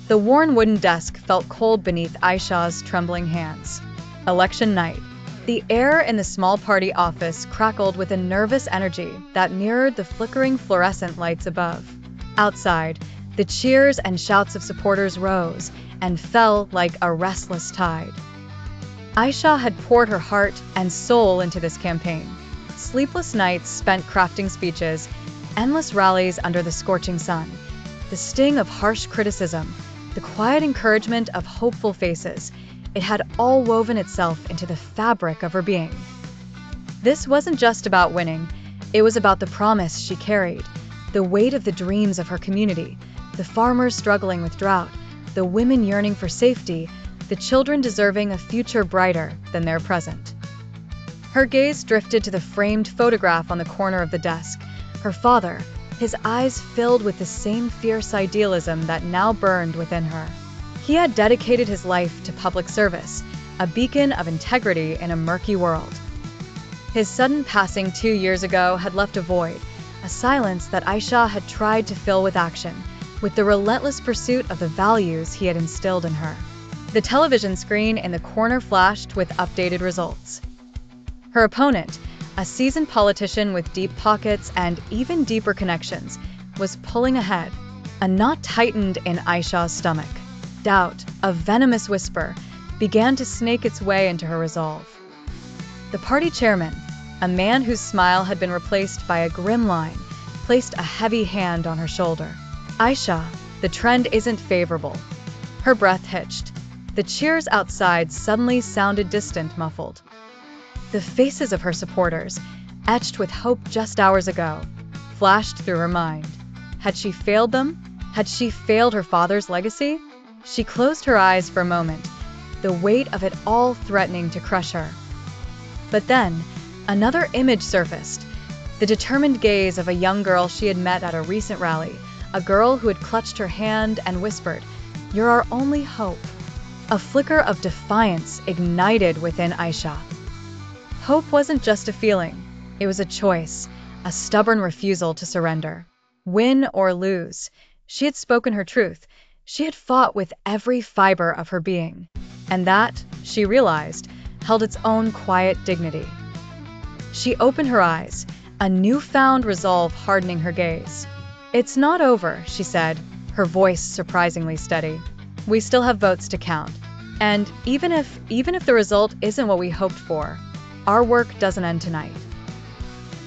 The worn wooden desk felt cold beneath Ayesha's trembling hands. Election night. The air in the small party office crackled with a nervous energy that mirrored the flickering fluorescent lights above. Outside, the cheers and shouts of supporters rose and fell like a restless tide. Ayesha had poured her heart and soul into this campaign. Sleepless nights spent crafting speeches, endless rallies under the scorching sun, the sting of harsh criticism, the quiet encouragement of hopeful faces. It had all woven itself into the fabric of her being. This wasn't just about winning, it was about the promise she carried, the weight of the dreams of her community, the farmers struggling with drought, the women yearning for safety, the children deserving a future brighter than their present. Her gaze drifted to the framed photograph on the corner of the desk. Her father, his eyes filled with the same fierce idealism that now burned within her. He had dedicated his life to public service, a beacon of integrity in a murky world. His sudden passing 2 years ago had left a void, a silence that Ayesha had tried to fill with action, with the relentless pursuit of the values he had instilled in her. The television screen in the corner flashed with updated results. Her opponent, a seasoned politician with deep pockets and even deeper connections, was pulling ahead. A knot tightened in Ayesha's stomach. Doubt, a venomous whisper, began to snake its way into her resolve. The party chairman, a man whose smile had been replaced by a grim line, placed a heavy hand on her shoulder. Ayesha, the trend isn't favorable. Her breath hitched. The cheers outside suddenly sounded distant, muffled. The faces of her supporters, etched with hope just hours ago, flashed through her mind. Had she failed them? Had she failed her father's legacy? She closed her eyes for a moment, the weight of it all threatening to crush her. But then, another image surfaced, the determined gaze of a young girl she had met at a recent rally, a girl who had clutched her hand and whispered, "You're our only hope." A flicker of defiance ignited within Ayesha. Hope wasn't just a feeling, it was a choice, a stubborn refusal to surrender. Win or lose, she had spoken her truth. She had fought with every fiber of her being, and that, she realized, held its own quiet dignity. She opened her eyes, a newfound resolve hardening her gaze. "It's not over," she said, her voice surprisingly steady. "We still have votes to count, and even if the result isn't what we hoped for, our work doesn't end tonight."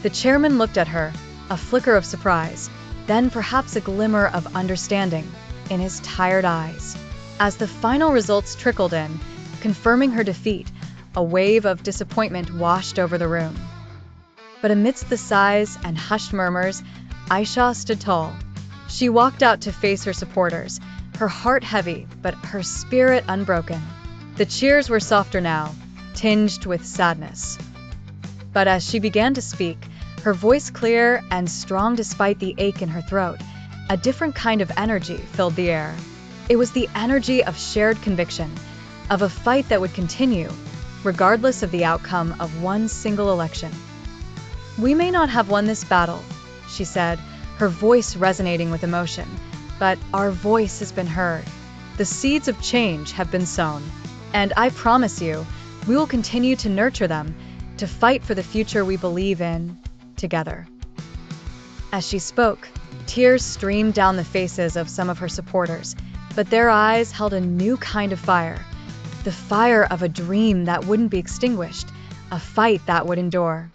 The chairman looked at her, a flicker of surprise, then perhaps a glimmer of understanding in his tired eyes. As the final results trickled in, confirming her defeat, a wave of disappointment washed over the room. But amidst the sighs and hushed murmurs, Ayesha stood tall. She walked out to face her supporters, her heart heavy, but her spirit unbroken. The cheers were softer now, tinged with sadness. But as she began to speak, her voice clear and strong despite the ache in her throat, a different kind of energy filled the air. It was the energy of shared conviction, of a fight that would continue, regardless of the outcome of one single election. "We may not have won this battle," she said, her voice resonating with emotion, "but our voice has been heard. The seeds of change have been sown, and I promise you, we will continue to nurture them, to fight for the future we believe in, together." As she spoke, tears streamed down the faces of some of her supporters, but their eyes held a new kind of fire, the fire of a dream that wouldn't be extinguished, a fight that would endure.